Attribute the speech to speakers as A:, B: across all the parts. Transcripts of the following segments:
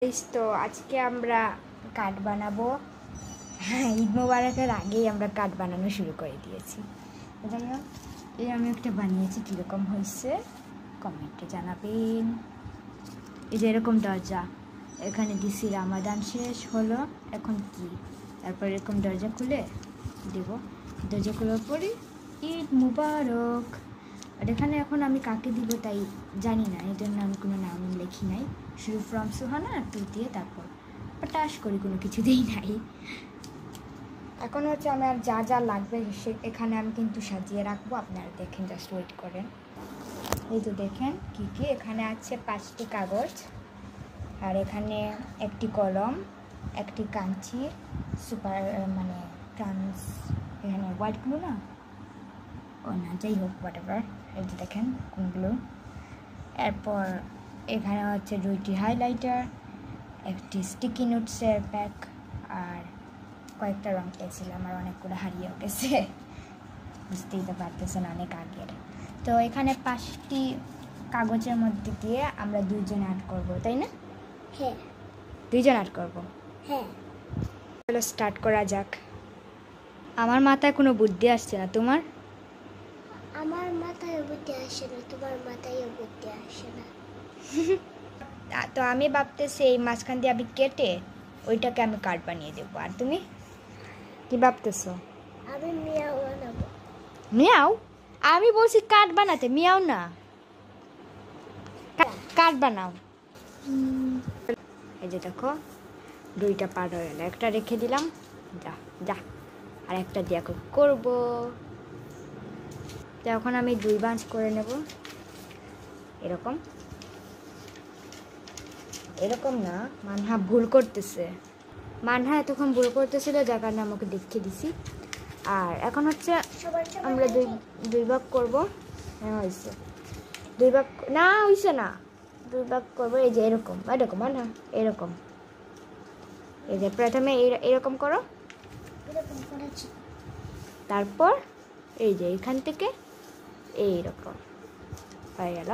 A: তো আজকে আমরা কাঠ বানাবো। ঈদ মোবারকের আগেই আমরা কাঠ বানানো শুরু করে দিয়েছি। এজন্য আমি একটা বানিয়েছি, কীরকম হয়েছে কমেন্টে জানাবেন। এই যে এরকম দরজা, এখানে দিছি রামাদান শেষ হলো, এখন কি, তারপর এরকম দরজা খুলে দেব। দরজা খোলার পরে ঈদ মুবারক। আর এখানে এখন আমি কাকে দিব তাই জানি না, এই জন্য আমি কোনো নাম লিখি নাই, শুরু ফ্রম সুহানা টু দিয়ে তারপর পটাশ করি, কোনো কিছু দিই নাই। এখন হচ্ছে আমার যা যা লাগবে এখানে আমি কিন্তু সাজিয়ে রাখবো, আপনারা দেখেন, জাস্ট ওয়েট করেন। এই তো দেখেন কি কি এখানে আছে, 5টি কাগজ, আর এখানে একটি কলম, একটি কাঞ্চি, সুপার মানে ট্রান্স, এখানে হোয়াইট গ্লু না, ও না যাই হোক হোয়াট এভার, এই যে দেখেন কোনগুলো। এরপর এখানে হচ্ছে 2টি হাইলাইটার, একটি স্টিকি নোটসের প্যাক, আর কয়েকটা রং পেয়েছিলাম, আমার অনেকগুলো হারিয়েও গেছে, বুঝতেই তো পারতেছেন অনেক আগের। তো এখানে 5টি কাগজের মধ্যে দিয়ে আমরা 2জন আর্ট করবো, তাই না?
B: হ্যাঁ,
A: 2জন আর্ট করবো।
B: হ্যাঁ,
A: চলো স্টার্ট করা যাক। আমার মাথায় কোনো বুদ্ধি আসছে না, তোমার?
B: আমার মাথায় বুদ্ধি আসে না, তোমার মাথায় বুদ্ধি আসে না।
A: তো আমি ভাবতেছি এই মাঝখান দিয়ে আমি কেটে ওইটাকে আমি কাঠ বানিয়ে দেবো। আর তুমি কি ভাবতেছো?
B: আমি মিয়াও বানাবো।
A: মিয়াও? আমি বলছি কাঠ বানাতে, মিয়াও না, কাঠ বানাও। এই যে দেখো 2টা পার হয়ে গেল, একটা রেখে দিলাম, যা যা, আর একটা দিয়ে করবো। তো এখন আমি 2 বাঁচ করে নেব, এরকম এরকম না, মানহা ভুল করতেছে, মানহা এতক্ষণ ভুল করতেছিল, যার কারণে আমাকে দেখিয়ে দিছি। আর এখন হচ্ছে আমরা দুই ভাগ করবো। হ্যাঁ হয়েছে, 2 ভাগ না, হয়েছে না, 2 ভাগ করবো। এই যে এরকম এরকম মানহা এরকম, এই যে প্রথমে এরকম করো,
B: এরকম করেছি।
A: তারপর এই যে এখান থেকে এইরকম হয়ে গেল।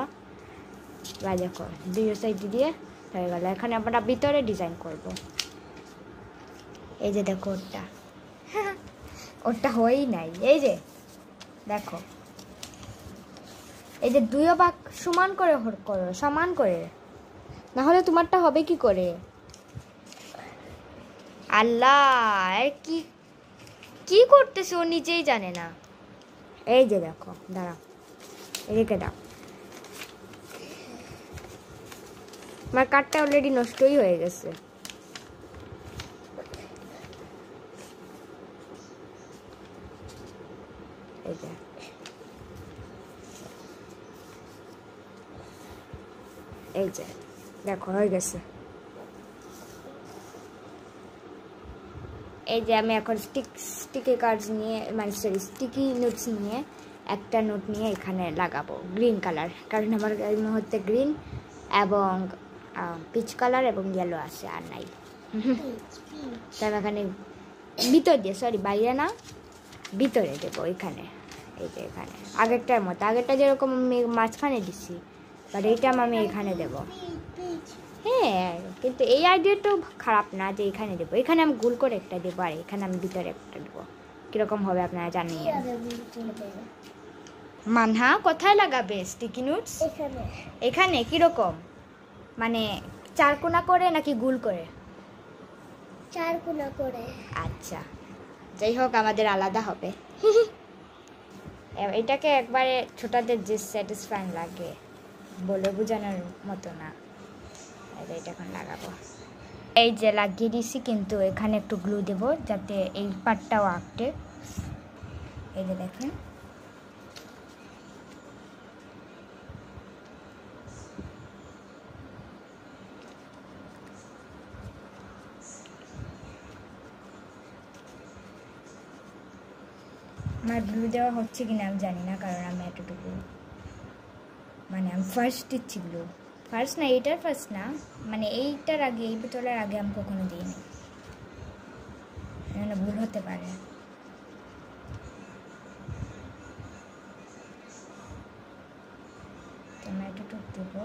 A: এবার দেখো 2 সাইড দিয়ে হয়ে গেল। এখানে আমরা ভিতরে ডিজাইন করব। এই যে দেখো ওটা ওটা হয়ই নাই, এই যে দেখো, এই যে 2 ভাগ সমান করে করো, সমান করে, না হলে তোমারটা হবে কি করে? আল্লাহ, কি কি করতেছে ও নিজেই জানে না। এই যে দেখো, দাঁড়াও, রেখে দাও, আমার কাঠটা অলরেডি নষ্টই হয়ে গেছে। এই যে এই যে দেখো হয়ে গেছে। এই যে আমি এখন স্টিকি কার্ডস নিয়ে, মানে সরি স্টিকি নোটস নিয়ে একটা নোট নিয়ে এখানে লাগাবো গ্রিন কালার, কারণ আমার এই মুহূর্তে গ্রিন এবং পিচ কালার এবং ইয়েলো আছে, আর নাই। তার এখানে ভিতর দিয়ে, সরি বাইরে না, ভিতরে দেবো এখানে। এই যে এখানে আগেরটার মতো, আগেরটা যেরকম আমি মাঝখানে দিচ্ছি, বাট এইটা আমি এখানে দেবো। হ্যাঁ, কিন্তু এই আইডিয়াটাও খারাপ না যে এখানে দেবো, এখানে আমি গোল করে একটা দেবো, আর এখানে আমি ভিতরে একটা দেবো। কীরকম হবে আপনারা জানেন। মানহা কোথায় লাগাবে স্টিকি নোটস?
B: এখানে।
A: এখানে কীরকম, মানে 4 কোণা করে নাকি গোল করে?
B: 4 কোণা করে।
A: আচ্ছা, যাই হোক, আমাদের আলাদা হবে। এটাকে একবারে ছোটাদের যে স্যাটিসফাইং লাগে, বলে বোঝানোর মতো না। এটা এখন লাগাবো, এই যে লাগিয়ে দিছি, কিন্তু এখানে একটু গ্লু দেব যাতে এই পার্টটাও আঁকটে। এই যে দেখেন, আমার গ্লু দেওয়া হচ্ছে কিনা আমি জানি না, কারণ আমি এতটুকু, মানে আমি ফার্স্ট দিচ্ছি গ্লু, ফার্স্ট না, এইটার ফার্স্ট না, মানে এইটার আগে, এই বোতলের আগে আমি কখনো দিইনি, এখানে ভুল হতে পারে। তো আমি এতটুকু দেবো,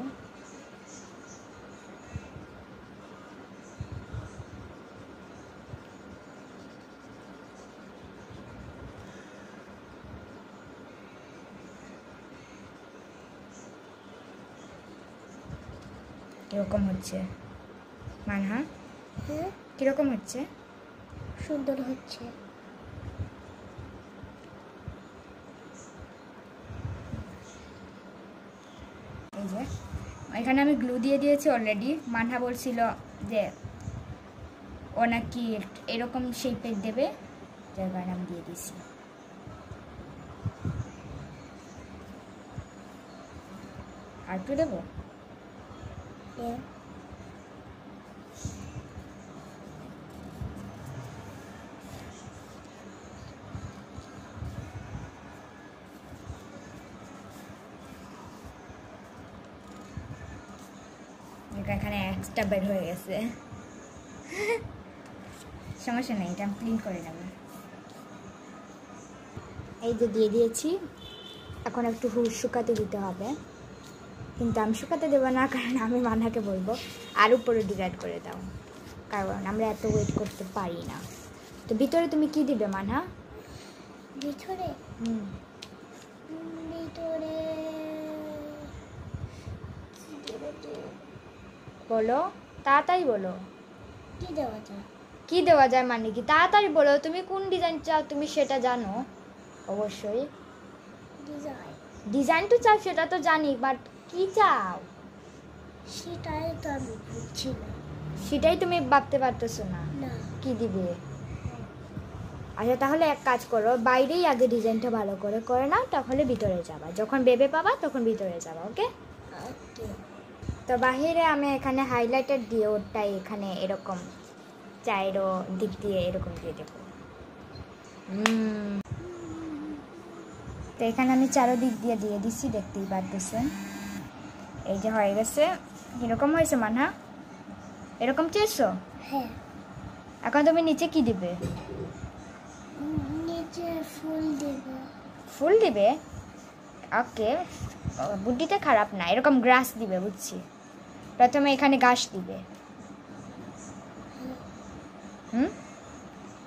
A: কিরকম হচ্ছে মানহা?
B: হ্যাঁ,
A: কিরকম হচ্ছে?
B: সুন্দর হচ্ছে।
A: এই যে এখানে আমি গ্লু দিয়ে দিয়েছি অলরেডি। মানহা বলছিল যে ও নাকি এরকম শেপের দেবে, যার কারণে আমি দিয়ে দিছি। আর একটু দেবো?
B: হ্যাঁ,
A: এখানে এক্সট্রা বের হয়ে গেছে, সমস্যা নেই, এটা আমি ক্লিন করে নেব। এই যে দিয়ে দিয়েছি, এখন একটু শুকাতে দিতে হবে, কিন্তু আমি শুকাতে দেবো না, কারণ আমি মানহাকে বলবো আর উপরে ডিভাইড করে দাও, কারণ আমরা এত ওয়েট করতে পারি না। তো ভিতরে তুমি কি দিবে মানহা?
B: ভিতরে ভিতরে কি দেবো তো?
A: বলো, তাড়াতাড়ি বলো।
B: কি দেওয়া যায়?
A: কি দেওয়া যায় মানে কি? তাড়াতাড়ি বলো, তুমি কোন ডিজাইন চাও তুমি সেটা জানো অবশ্যই।
B: ডিজাইন
A: ডিজাইন তো চাও সেটা তো জানি, বাট কি চাও
B: সেটাই তো আমি বুঝছি না।
A: সেটাই তুমি ভাবতে পারতেছো না
B: না,
A: কি দিবে। আচ্ছা তাহলে এক কাজ করো, বাইরেই আগে ডিজাইনটা ভালো করে করে নাও, তাহলে ভিতরে যাবা, যখন বেবে পাবা তখন ভিতরে যাবা। ওকে?
B: ওকে।
A: তো বাহিরে আমি এখানে হাইলাইটার দিয়ে ওটাই এখানে এরকম চাইরো দিক দিয়ে এরকম দিয়ে দেবো। তো এখানে আমি চারোদিক দিয়ে দিয়ে দিচ্ছি, দেখতেই পারতেছেন। এই যে হয়ে গেছে। এরকম হয়েছে মানহা? এরকম চেয়েছো?
B: হ্যাঁ,
A: এখন তুমি নিচে কি দিবে?
B: নিচে ফুল দেব।
A: ফুল দিবে? ওকে, বুদ্ধিতে খারাপ না, এরকম গ্রাস দিবে, বুঝছি। প্রথমে এখানে ঘাস দিবে।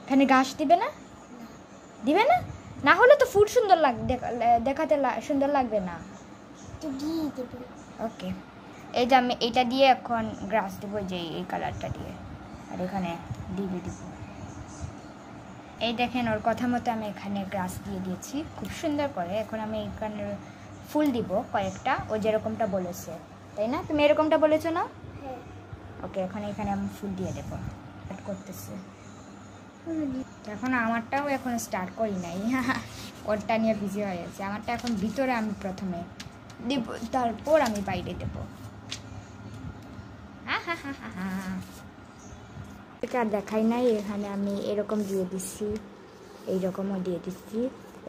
A: এখানে ঘাস দিবে না? দিবে না? না হলে তো ফুল সুন্দর দেখাতে সুন্দর লাগবে না।
B: তো দিয়ে দেবো।
A: ওকে, এই যে আমি এইটা দিয়ে এখন গ্রাস দেবো, যে এই কালারটা দিয়ে, আর এখানে দিবে দিব। এই দেখেন, ওর কথা মতো আমি এখানে গ্রাস দিয়ে দিয়েছি খুব সুন্দর করে। এখন আমি এখানে ফুল দিব কয়েকটা, ও যেরকমটা বলেছে, তাই না? তুমি এরকমটা বলেছো না?
B: হ্যাঁ।
A: ওকে, এখন এখানে আমি ফুল দিয়ে দেবো। স্টার্ট করতেছে এখন। আমারটাও এখন স্টার্ট করি নাই, ওরটা নিয়ে বিজি হয়ে গেছে। আমারটা এখন ভিতরে আমি প্রথমে দেব, তারপর আমি বাইরে দেবো। আর দেখাই নাই, এখানে আমি এরকম দিয়ে দিচ্ছি, এইরকমও দিয়ে দিচ্ছি।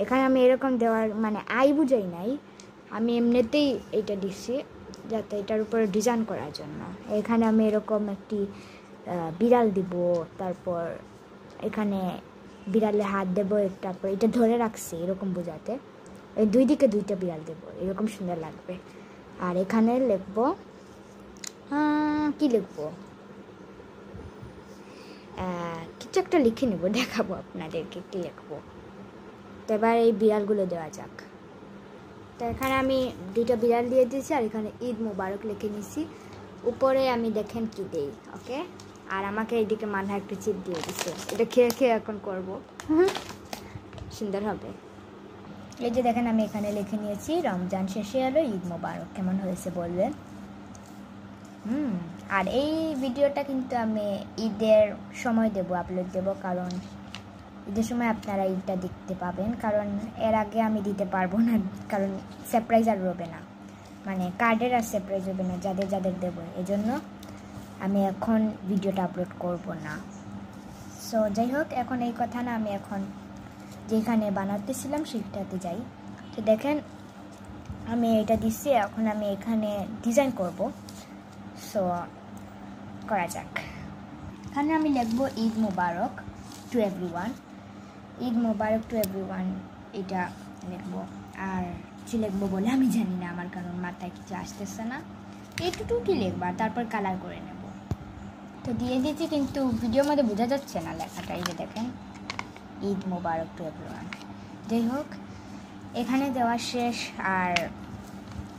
A: এখানে আমি এরকম দেওয়ার মানে আই বুঝাই নাই, আমি এমনিতেই এইটা দিচ্ছি যাতে এটার উপরে ডিজাইন করার জন্য। এখানে আমি এরকম একটি বিড়াল দিব, তারপর এখানে বিড়ালে হাত দেবো, তারপর এটা ধরে রাখছি এরকম বোঝাতে। এই দুই দিকে দুইটা বিড়াল দেবো, এরকম সুন্দর লাগবে। আর এখানে লিখবো, কি লিখবো, কিছু একটা লিখে নেবো, দেখাবো আপনাদেরকে কি লিখবো। তো এবার এই বিড়ালগুলো দেওয়া যাক। তো এখানে আমি দুইটা বিড়াল দিয়ে দিয়েছি, আর এখানে ঈদ মুবারক লিখে নিছি। উপরে আমি দেখেন কি দেই। ওকে, আর আমাকে এইদিকে মানহা একটু চিপ দিয়ে দিচ্ছে, এটা খেয়ে খেয়ে এখন করবো, সুন্দর হবে। এই যে দেখেন, আমি এখানে লিখে নিয়েছি রমজান শেষে এলো, ঈদ মুবারক। কেমন হয়েছে বলবেন? আর এই ভিডিওটা কিন্তু আমি ঈদের সময় দেব, আপলোড দেব, কারণ ঈদের সময় আপনারা ঈদটা দেখতে পাবেন। কারণ এর আগে আমি দিতে পারবো না, কারণ সারপ্রাইজ আর রবে না, মানে কার্ডের আর সারপ্রাইজ হবে না যাদের যাদের দেবো, এজন্য আমি এখন ভিডিওটা আপলোড করব না। সো যাই হোক, এখন এই কথা না, আমি এখন যেখানে বানাতেছিলাম সেটাতে যাই। তো দেখেন, আমি এটা দিচ্ছি, এখন আমি এখানে ডিজাইন করব। সো করা যাক। এখানে আমি লিখবো Eid Mubarak to everyone, Eid Mubarak to everyone, এটা লিখবো। আর কিছু লিখবো বলে আমি জানি না আমার, কারণ মাথায় কিছু আসতেছে না। এইটুকু কি লিখবো, আর তারপর কালার করে নেব। তো দিয়ে দিয়েছি, কিন্তু ভিডিওর মধ্যে বোঝা যাচ্ছে না লেখাটা। এই যে দেখেন, ঈদ মুবারক টু এভরিওয়ান। যাই হোক, এখানে দেওয়া শেষ। আর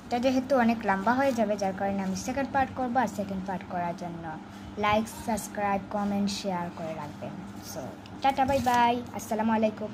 A: তো এটা যেহেতু অনেক লম্বা হয়ে যাবে, যার কারণে আমি সেকেন্ড পার্ট করবো। আর সেকেন্ড পার্ট করার জন্য লাইক, সাবস্ক্রাইব, কমেন্ট, শেয়ার করে রাখবেন। সো টাটা, বাই বাই, আসসালামু আলাইকুম।